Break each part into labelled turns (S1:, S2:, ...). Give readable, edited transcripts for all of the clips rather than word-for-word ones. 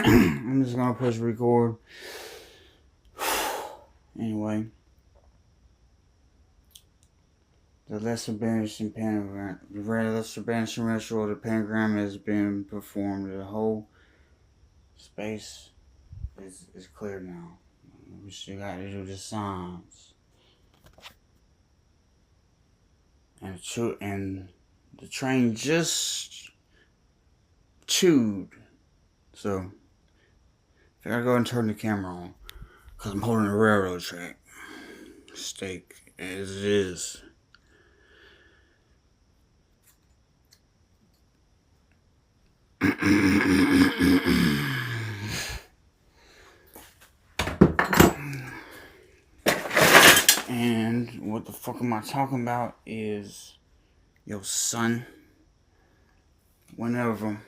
S1: I'm just gonna push record. Anyway, the lesser banishing pentagram, the lesser banishing ritual of the pentagram has been performed. The whole space is clear now. We still got to do the signs. And the train just chewed. So I gotta go and turn the camera on because I'm holding a railroad track. Steak as it is. And what the fuck am I talking about is your son. Whenever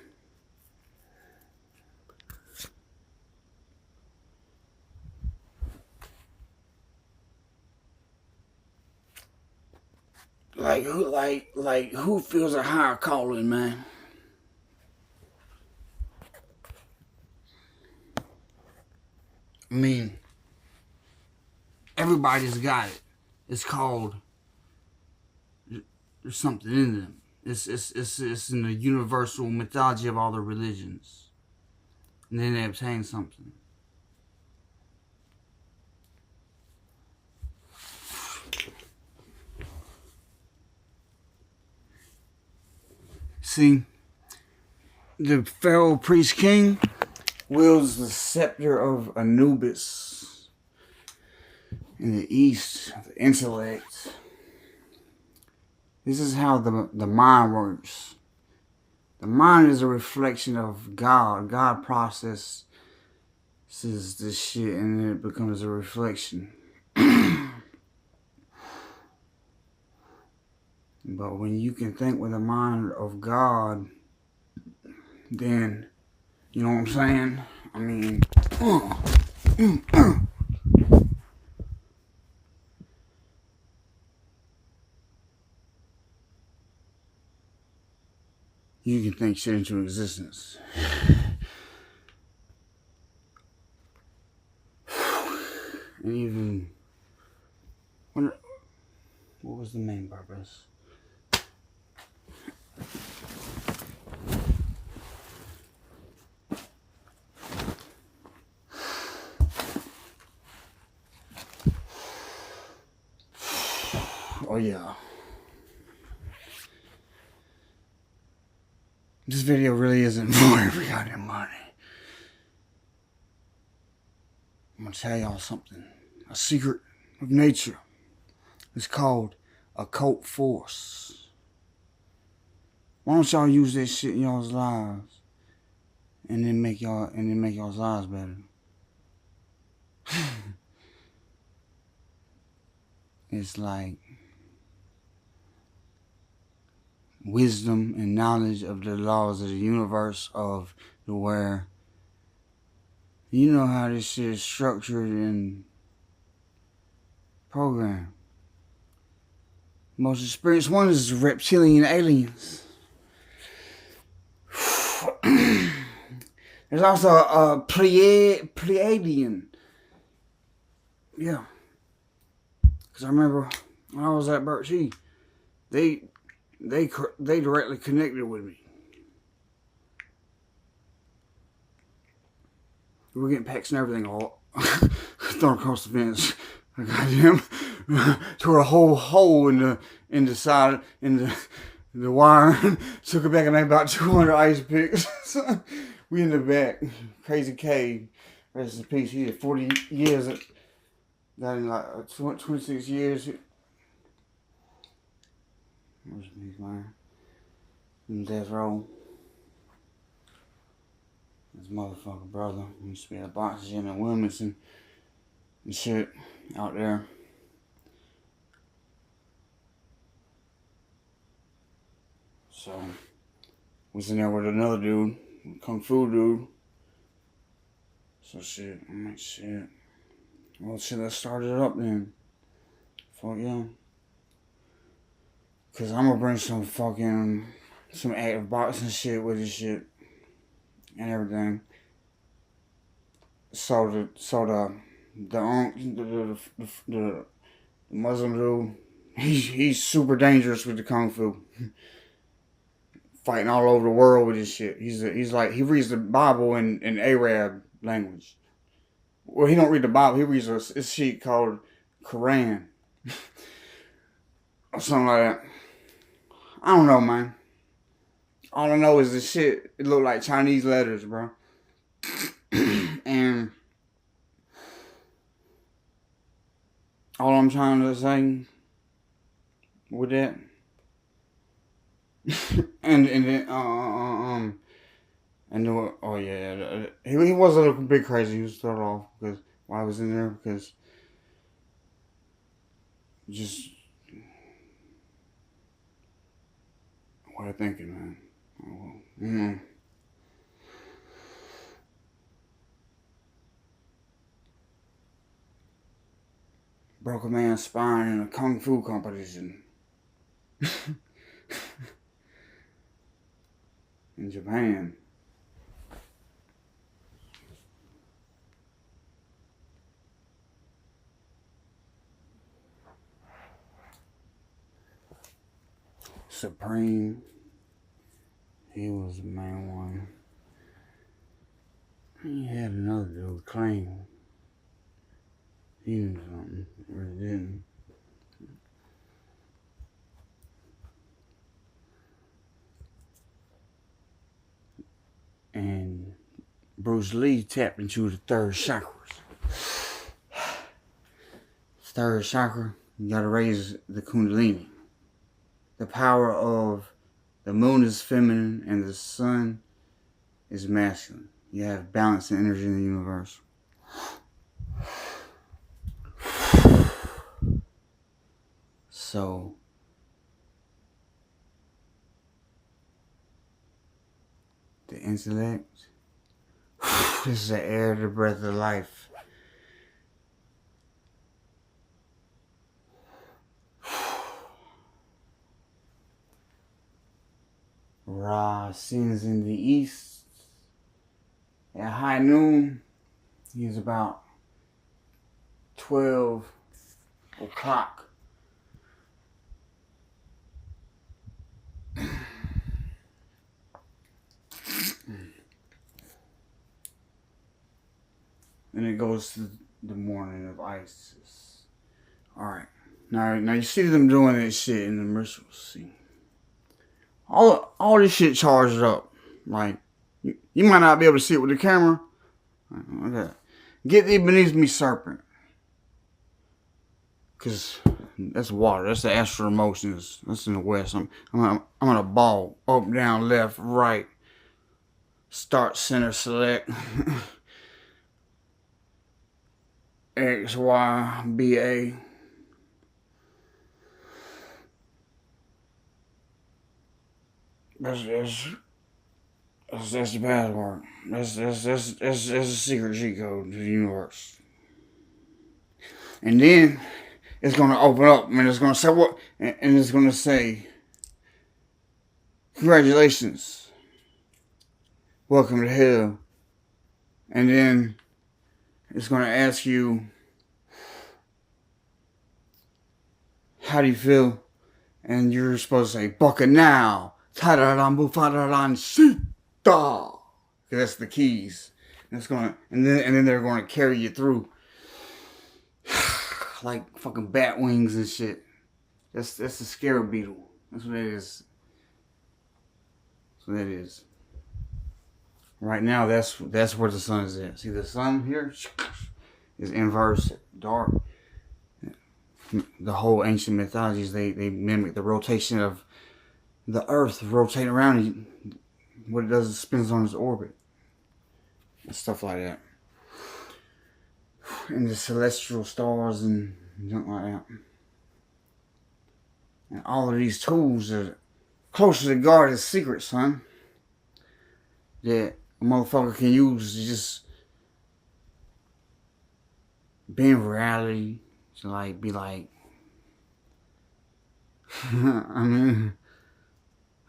S1: who feels a higher calling, man? I mean, everybody's got it. It's called, there's something in them. It's in the universal mythology of all the religions. And then they obtain something. See, the Pharaoh priest king wields the scepter of Anubis. In the East, the intellect. This is how the mind works. The mind is a reflection of God. God processes this shit and then it becomes a reflection. But when you can think with the mind of God, then, you know what I'm saying? I mean, you can think shit into existence. And even, what was the main purpose? Oh yeah. This video really isn't for every goddamn money. I'm gonna tell y'all something. A secret of nature. It's called occult force. Why don't y'all use this shit in y'all's lives and then make y'all's lives better? It's like wisdom and knowledge of the laws of the universe, of the where you know how this shit is structured and programmed. Most experienced one is reptilian aliens. There's also a Pleiadian. Yeah. Because I remember when I was at Birchie, they directly connected with me. We were getting packs and everything all thrown across the fence. Goddamn, tore a whole hole in the side in the wire. Took it back and made about 200 ice picks. We in the back, Crazy K, rest in peace. He had 40 years. Got in like 26 years. Where's his man? In death row. His motherfucking brother. He used to be at a boxing gym in Wilmington and shit out there. So, was in there with another dude, Kung Fu dude. So shit, I'm like, shit. Well, shit, let's start it up then. Fuck yeah. Cause I'm gonna bring some active boxing shit with this shit and everything. the Muslim dude, he's super dangerous with the kung fu, fighting all over the world with this shit. He's like he reads the Bible in Arab language. Well, he don't read the Bible. He reads a sheet called Quran or something like that. I don't know, man. All I know is the shit. It looked like Chinese letters, bro. And all I'm trying to say with that, and then and then oh yeah, he was a little bit crazy. He was started off because while I was in there because just what I thinking, man. Mm-hmm. Broke a man's spine in a kung fu competition in Japan. Supreme, he was the main one. He had another dude claim he knew something, or he didn't. And Bruce Lee tapped into the third chakras. Third chakra, you gotta raise the Kundalini. The power of the moon is feminine and the sun is masculine. You have balance and energy in the universe. So, the intellect, this is the air, the breath of life. Ra sins in the east. At high noon, he's about 12 o'clock. And it goes to the morning of Isis. Alright. Now you see them doing this shit in the ritual scene. All this shit charged up. Like, you might not be able to see it with the camera. Okay. Get thee beneath me, serpent. Because that's water. That's the astral emotions. That's in the west. I'm on a ball. Up, down, left, right. Start, center, select. X, Y, B, A. That's the password. That's a secret G code to the universe. And then it's gonna open up and it's gonna say what, and it's gonna say, congratulations, welcome to hell. And then it's gonna ask you, how do you feel? And you're supposed to say, Bacchanal, Tararambu Fararan Sita. Because that's the keys. And it's gonna, and then they're gonna carry you through. Like fucking bat wings and shit. That's the scarab beetle. That's what it is. That's what that is. Right now, that's where the sun is at. See the sun here is inverse, dark. The whole ancient mythologies, they mimic the rotation of the earth rotating around. What it does is spins on its orbit. And stuff like that. And the celestial stars and something like that. And all of these tools are closer to guard his secret, son. That a motherfucker can use to just be in reality. To like be like, I mean,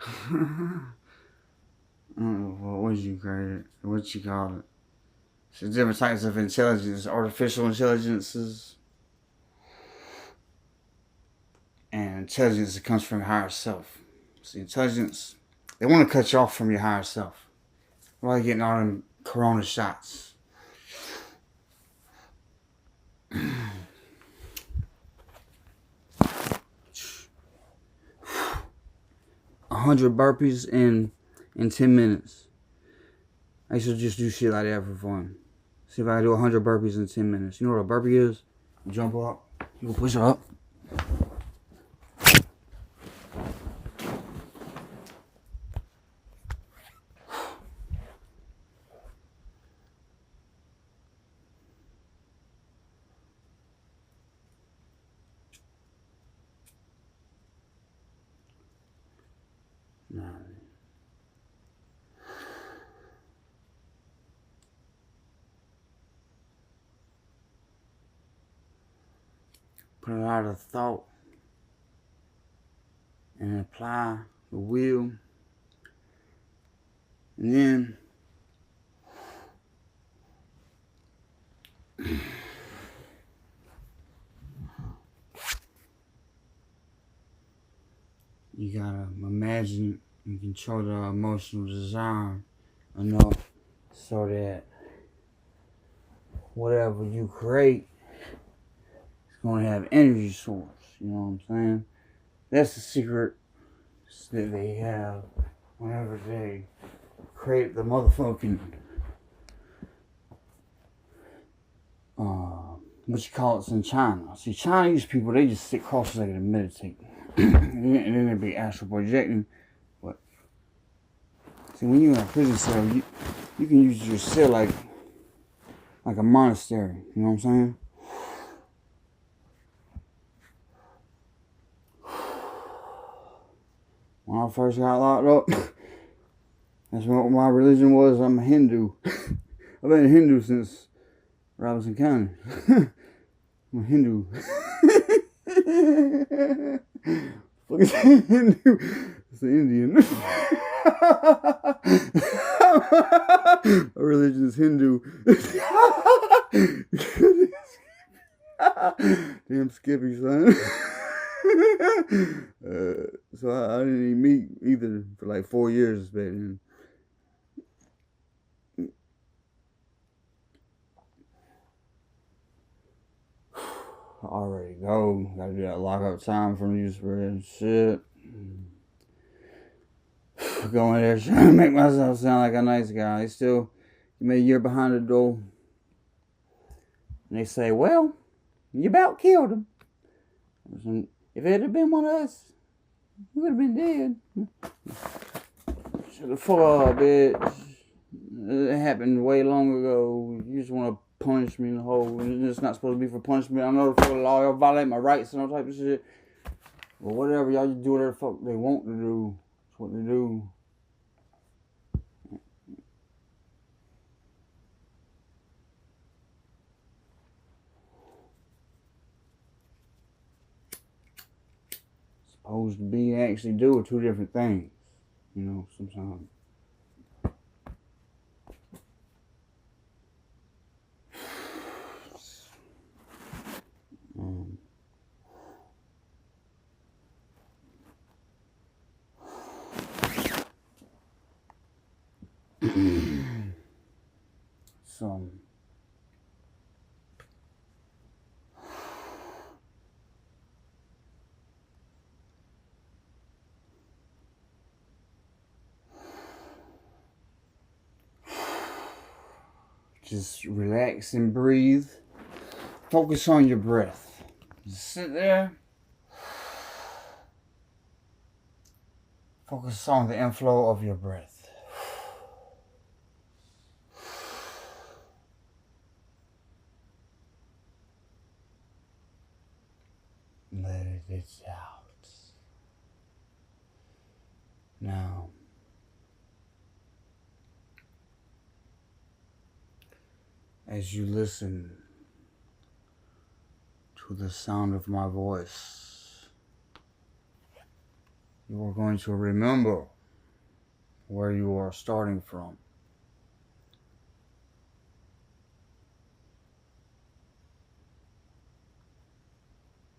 S1: I don't know what you call it. So different types of intelligence, artificial intelligences, and intelligence that comes from your higher self. See, intelligence, they want to cut you off from your higher self. Why are you getting all them corona shots? 100 burpees in 10 minutes. I used to just do shit like that for fun. See if I can do 100 burpees in 10 minutes. You know what a burpee is? You jump up, you push it up. Put a lot of thought and apply the will. And then you gotta imagine and control the emotional desire enough so that whatever you create is gonna have energy source. You know what I'm saying? That's the secret that they have whenever they create the motherfucking what you call it's in China. See, Chinese people, they just sit cross-legged and meditate. And then they be astral projecting. But see, when you're in a prison cell, you can use your cell like a monastery. You know what I'm saying? When I first got locked up, that's what my religion was. I'm a Hindu. I've been a Hindu since Robinson County. I'm a Hindu. Fuck is Hindu? It's an Indian. My religion is Hindu. Damn Skippy, son. So I didn't eat meat either for like 4 years back then. Already go. Gotta do that lockup time from you spread shit. Going there trying to make myself sound like a nice guy. Still, you made a year behind the door. And they say, well, you about killed him. If it had been one of us, he would have been dead. Shut the fuck up, bitch. It happened way long ago. You just want to punish me in the hole. It's not supposed to be for punishment. I know the fuck law, y'all violate my rights and all type of shit. But whatever, y'all just do whatever the fuck they want to do. That's what they do. Supposed to be actually do two different things. You know, sometimes. Some just relax and breathe. Focus on your breath. Just sit there. Focus on the inflow of your breath. Let it out. Now, as you listen to the sound of my voice, you are going to remember where you are starting from.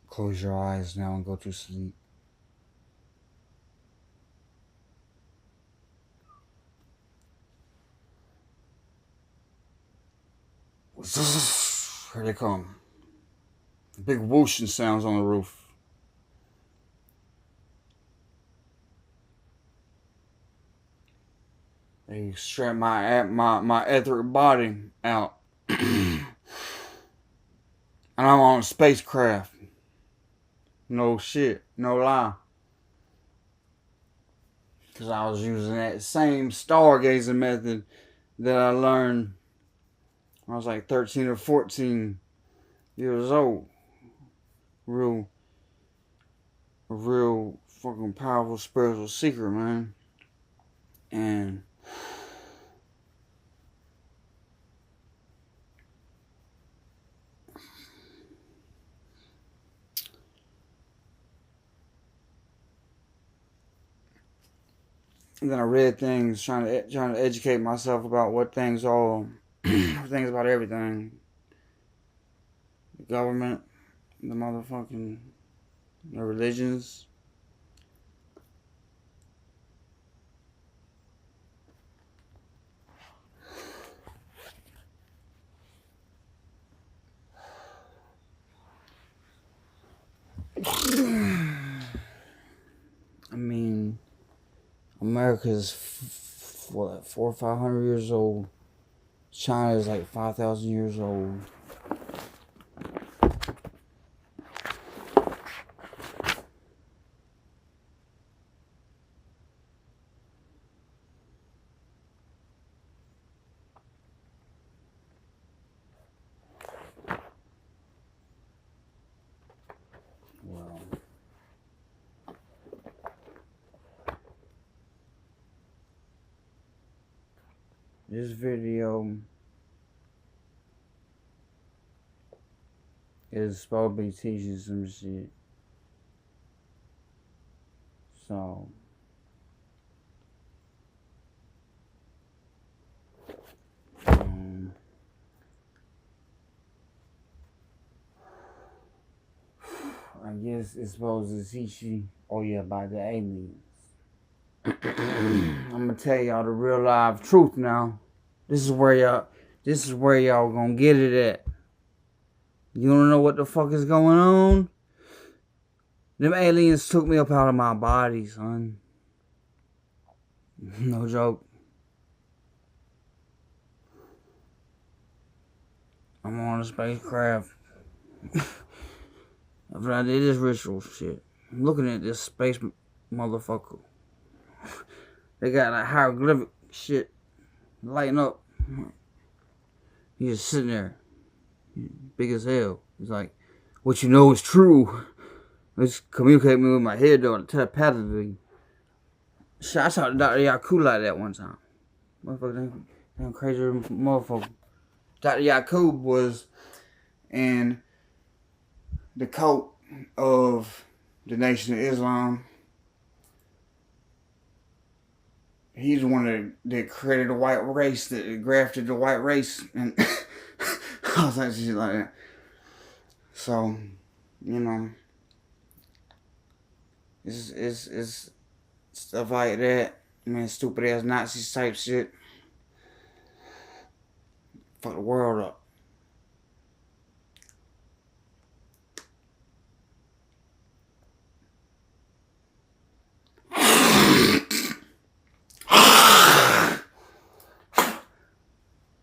S1: Close your eyes now and go to sleep. Here they come. Big whooshing sounds on the roof. They strap my etheric body out. And I'm on a spacecraft. No shit. No lie. Because I was using that same stargazing method that I learned when I was like 13 or 14 years old. Real fucking powerful spiritual secret, man. And then I read things, trying to educate myself about what things all, things about everything. The government, the motherfucking, the religions. I mean, America's 400 or 500 years old. China is like 5,000 years old. Well, this video is supposed to be teaching some shit. So, I guess it's supposed to teach you, oh yeah, about the aliens. I'm gonna tell y'all the real live truth now. This is where y'all gonna get it at. You don't know what the fuck is going on? Them aliens took me up out of my body, son. No joke. I'm on a spacecraft. After I did this ritual shit, I'm looking at this space motherfucker. They got like hieroglyphic shit lighting up. He's just sitting there, big as hell. He's like, what you know is true. Let's communicate me with my head though, telepathically. Shit, I saw Dr. Yaku like that one time. Motherfucker, damn crazy motherfucker. Dr. Yakub was in the cult of the Nation of Islam. He's the one that created the white race, that grafted the white race, and I was like shit like that. So, you know, it's stuff like that. Man, stupid ass Nazi type shit. Fuck the world up.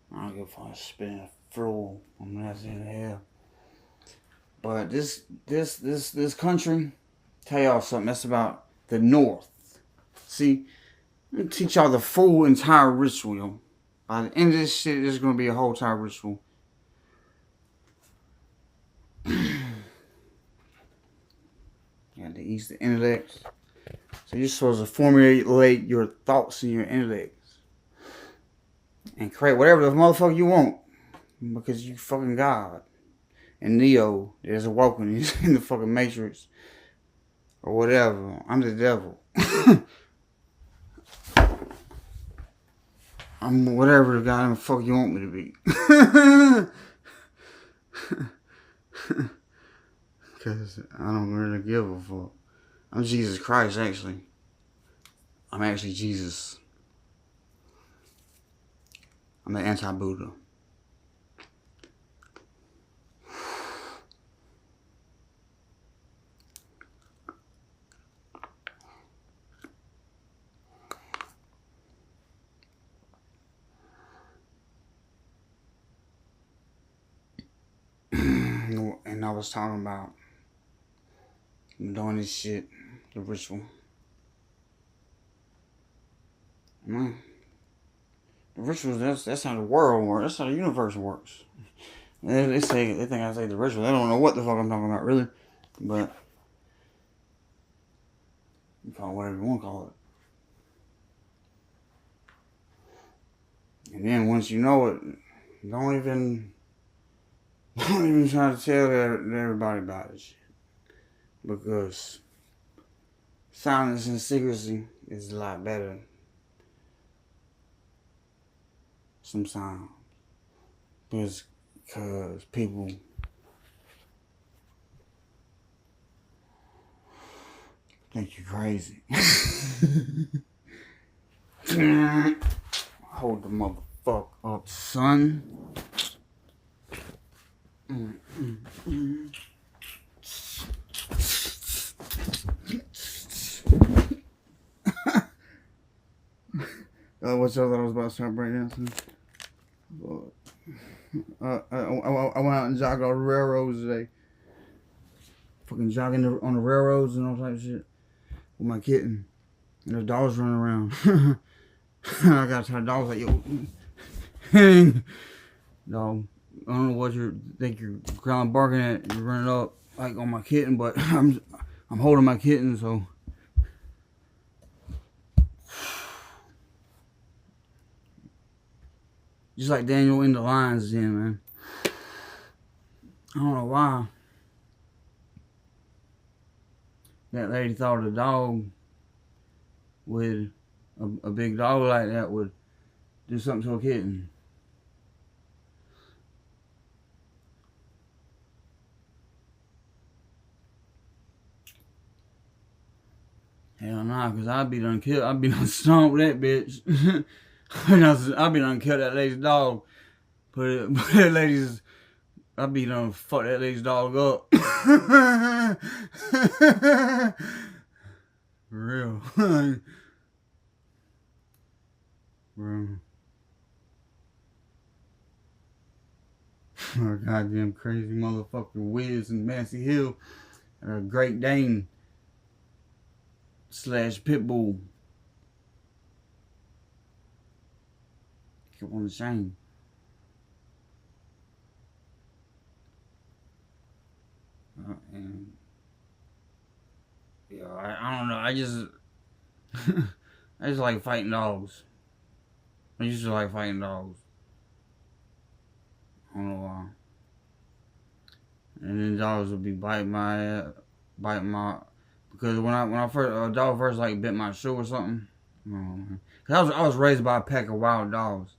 S1: I don't give a fuck spinning a fool. I'm not in hell. But this country, tell y'all something. That's about the North. See, I'm gonna teach y'all the full entire ritual, yo. By the end of this shit, there's gonna be a whole entire ritual. You got to ease the intellects. So you're supposed to formulate your thoughts and your intellects. And create whatever the motherfucker you want. Because you fucking God. And Neo is awoken. He's in the fucking Matrix. Or whatever. I'm the devil. I'm whatever the goddamn fuck you want me to be. Because I don't really give a fuck. I'm Jesus Christ, actually. I'm actually Jesus. I'm the anti-Buddha. And I was talking about doing this shit, the ritual. Man, the ritual, that's how the world works. That's how the universe works. They think I say the ritual. They don't know what the fuck I'm talking about, really. But you call it whatever you want to call it. And then once you know it, don't even try to tell everybody about it. Because silence and secrecy is a lot better sometimes. Because people think you're crazy. Hold the motherfucker up, son. What's up that I was about to start breakdancing? I went out and jogged on the railroads today. Fucking jogging on the railroads and all type of shit with my kitten. And the dogs running around. I gotta tell the dogs like, yo, dog, I don't know what you think you're ground barking at. You're running up like on my kitten, but I'm holding my kitten, so. Just like Daniel in the Lions Den, man. I don't know why that lady thought a dog with a big dog like that would do something to a kitten. Hell nah, cause I'd be done stomped that bitch. I'd be done killed that lady's dog. Put that lady's, I'd be done fuck that lady's dog up. For real. Bro. Oh, goddamn crazy motherfucker Wiz and Massey Hill. A Great Dane / Pitbull. Keep on the chain. And yeah, I don't know. I just like fighting dogs. I used to like fighting dogs. I don't know why. And then dogs would be biting my, because when I first, a dog first like bit my shoe or something. Cause I was raised by a pack of wild dogs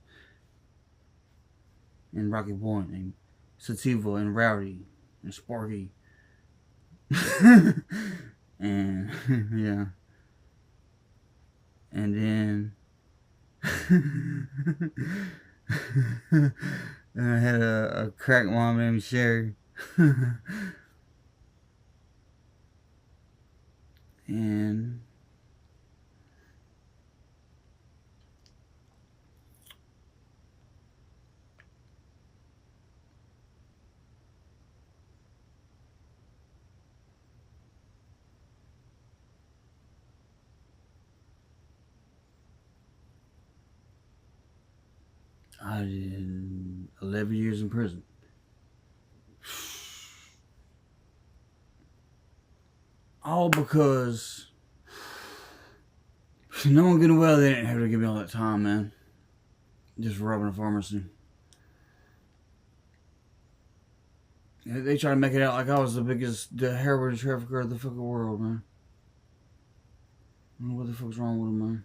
S1: in Rocky Point, and Sativa and Rowdy and Sparky. And yeah. And then I had a crack mom named Sherry. And I did 11 years in prison. All because no one getting well, they didn't have to give me all that time, man. Just robbing a pharmacy. They try to make it out like I was the heroin trafficker of the fucking world, man. I don't know what the fuck's wrong with them, man.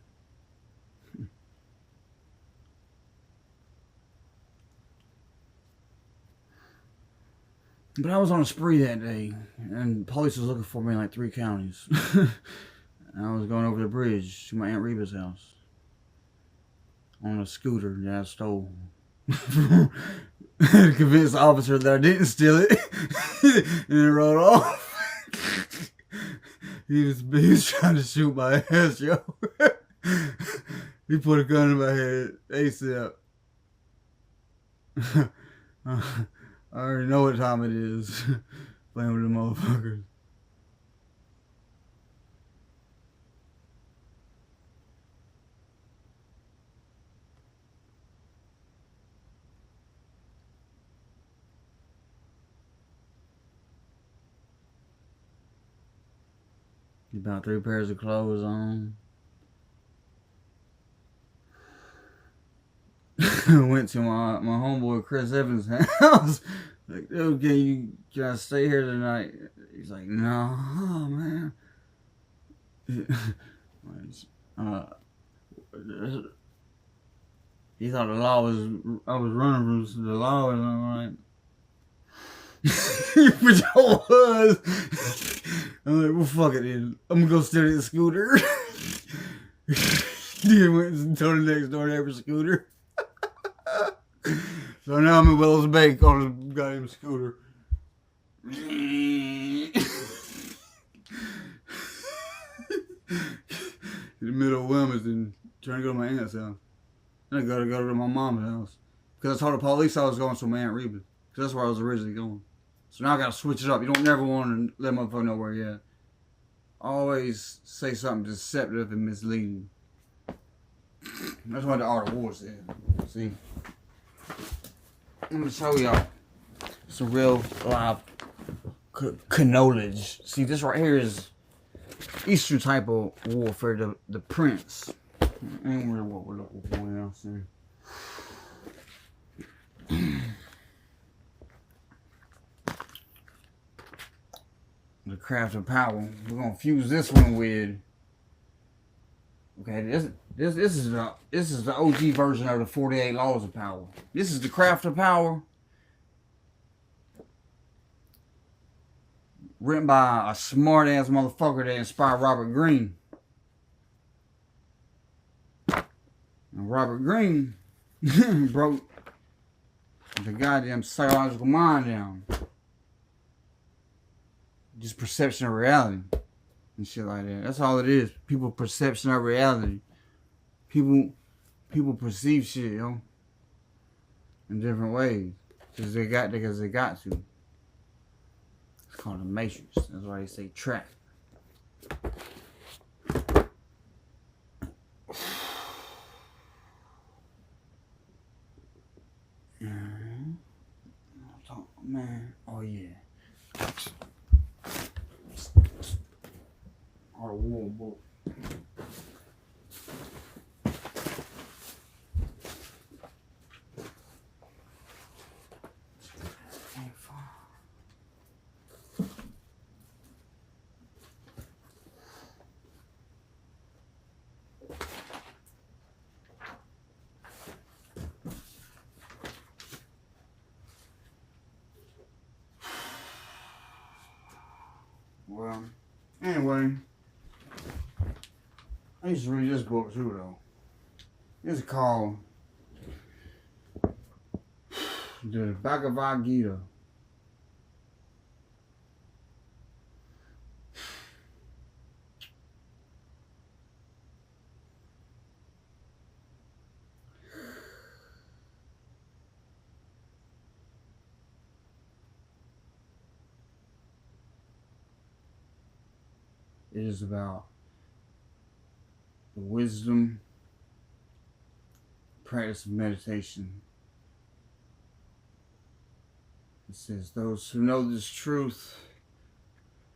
S1: But I was on a spree that day, and police was looking for me in like 3 counties. I was going over the bridge to my Aunt Reba's house on a scooter that I stole. To convince the officer that I didn't steal it, and then rode off. He was trying to shoot my ass, yo. He put a gun in my head ASAP. I already know what time it is. Playing with the motherfuckers. About 3 pairs of clothes on. Went to my homeboy Chris Evans' house. Like, dude, can I stay here tonight? He's like, no, man. He thought the law was, I was running from the law, and I'm like, which I was. I'm like, well, fuck it then. I'm gonna go steal the scooter. He went and told the next door neighbor scooter. So now I'm in Willows Bay on a goddamn scooter. In the middle of Wilmington, trying to go to my aunt's house. And I gotta go to my mom's house. Because I told the police I was going to my Aunt Reba. Because that's where I was originally going. So now I gotta switch it up. You don't never want to let motherfucker know where you're at. Always say something deceptive and misleading. That's what the Art of War said. See? I'm gonna show y'all some real live knowledge. See, this right here is Eastern type of warfare, the Prince. Ain't really what we're looking for now, see. The Craft of Power. We're gonna fuse this one with. Okay, this is the OG version of the 48 Laws of Power. This is the Craft of Power, written by a smart ass motherfucker that inspired Robert Greene. And Robert Greene broke the goddamn psychological mind down. Just perception of reality and shit like that. That's all it is. People perception of reality. People perceive shit, yo, in different ways because they got to. It's called a matrix. That's why they say trap. Man, oh yeah. Art of War book. Well, anyway, I used to read this book too, though. It's called the Bhagavad Gita. It is about the wisdom, practice of meditation. It says, those who know this truth,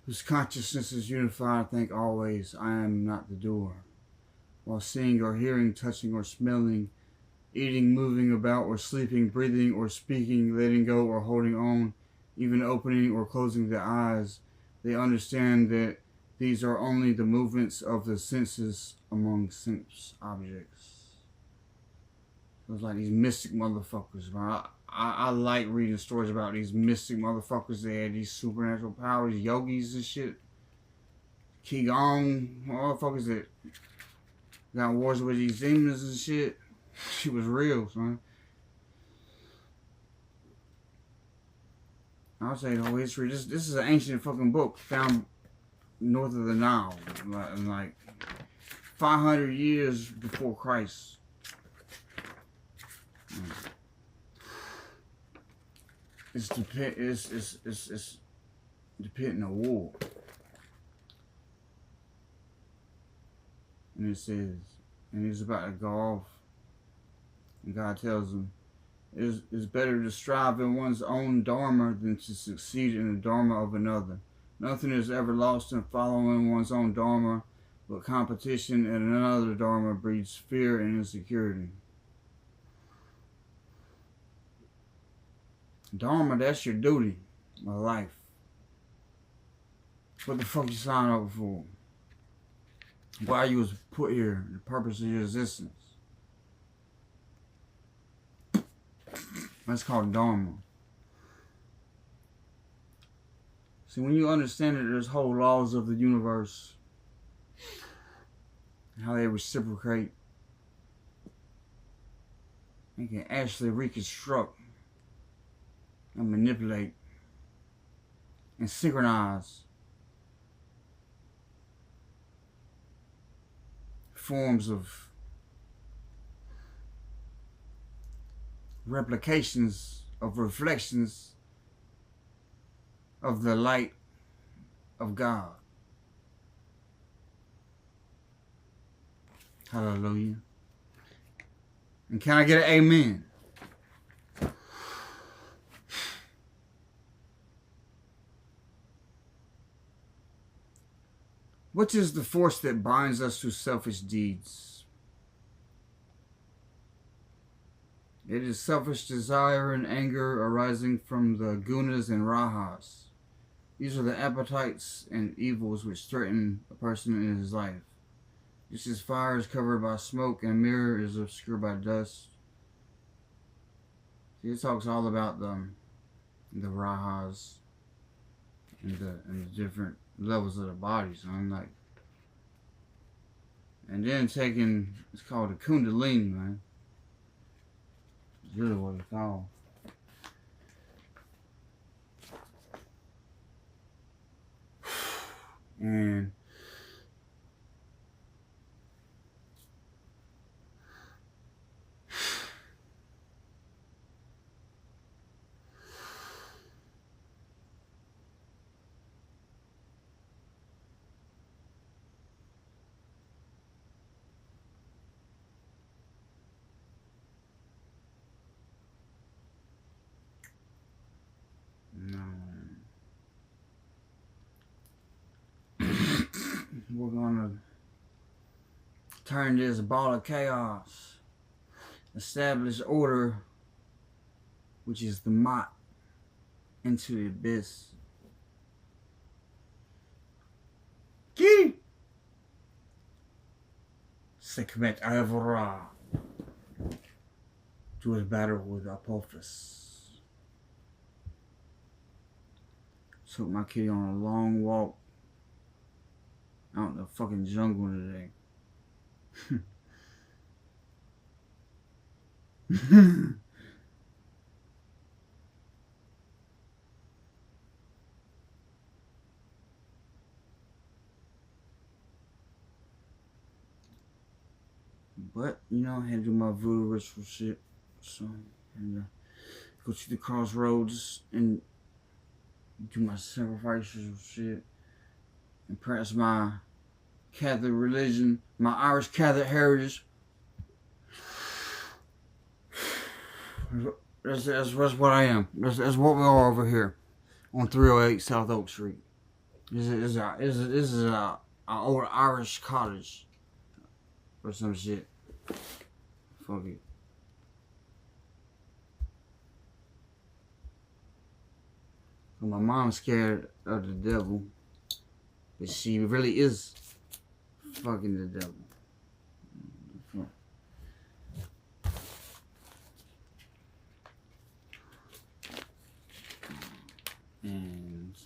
S1: whose consciousness is unified, think always, I am not the doer. While seeing or hearing, touching or smelling, eating, moving about or sleeping, breathing or speaking, letting go or holding on, even opening or closing their eyes, they understand that these are only the movements of the senses among sense objects. It was like these mystic motherfuckers, man. I like reading stories about these mystic motherfuckers. They had these supernatural powers, yogis and shit. Qigong, motherfuckers that got wars with these demons and shit. She was real, son. I'll say the whole history. This is an ancient fucking book found north of the Nile, like 500 years before Christ. It's depicting a war. And it says, and he's about to go off, and God tells him, it's better to strive in one's own dharma than to succeed in the dharma of another. Nothing is ever lost in following one's own dharma, but competition in another dharma breeds fear and insecurity. Dharma, that's your duty, my life. What the fuck you sign up for? Why you was put here, the purpose of your existence. That's called Dharma. See, when you understand that there's whole laws of the universe, how they reciprocate, you can actually reconstruct and manipulate and synchronize forms of replications of reflections of the light of God. Hallelujah. And can I get an amen? What is the force that binds us to selfish deeds? It is selfish desire and anger arising from the gunas and rahas. These are the appetites and evils which threaten a person in his life. Just as fire is covered by smoke and a mirror is obscured by dust. See, it talks all about the rahas and the different levels of the body. So I'm like, and then taking, it's called a kundalini, man. It's really what it's called. And we're gonna turn this ball of chaos, establish order, which is the Mott, into the abyss. Ki Sekhmet Avra to his battle with Apophis. Took my kitty on a long walk out in the fucking jungle today. But, you know, I had to do my voodoo ritual shit. So, and go to the crossroads and do my sacrifices shit. And practice my Catholic religion, my Irish Catholic heritage. That's what I am. That's what we are over here on 308 South Oak Street. This is a old Irish cottage or some shit. Fuck it. My mom's scared of the devil, but she really is fucking the devil.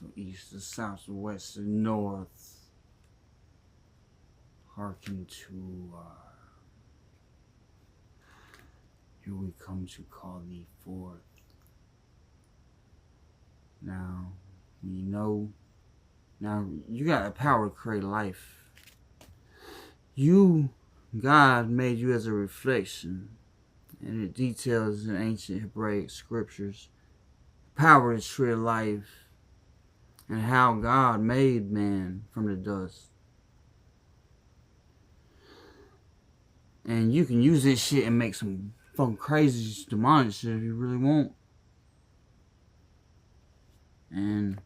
S1: the east, the south, the west, the north. Hearken to, here we come to call thee forth. Now, we know, now you got the power to create life. You, God made you as a reflection, and it details in ancient Hebraic scriptures power to create life and how God made man from the dust. And you can use this shit and make some fucking crazy demonic shit if you really want. And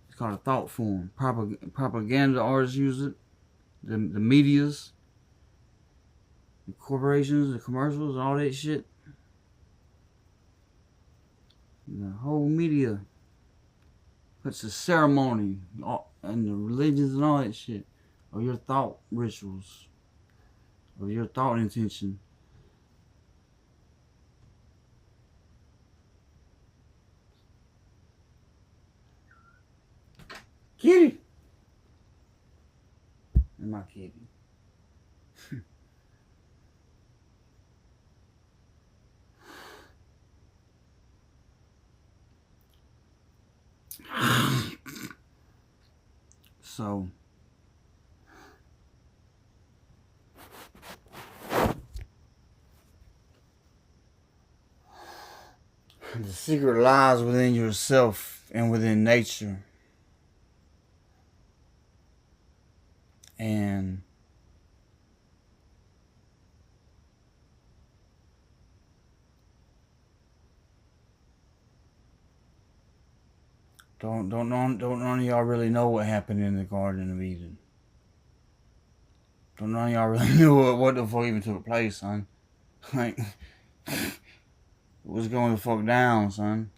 S1: it's called a thought form. Propaganda artists use it. The medias, the corporations, the commercials, all that shit. The whole media puts a ceremony and the religions and all that shit of your thought rituals, of your thought intention. Kitty! And my kitty. So, the secret lies within yourself and within nature. And don't none of y'all really know what happened in the Garden of Eden. Don't none of y'all really know what the fuck even took place, son. Like, what's going the fuck down, son?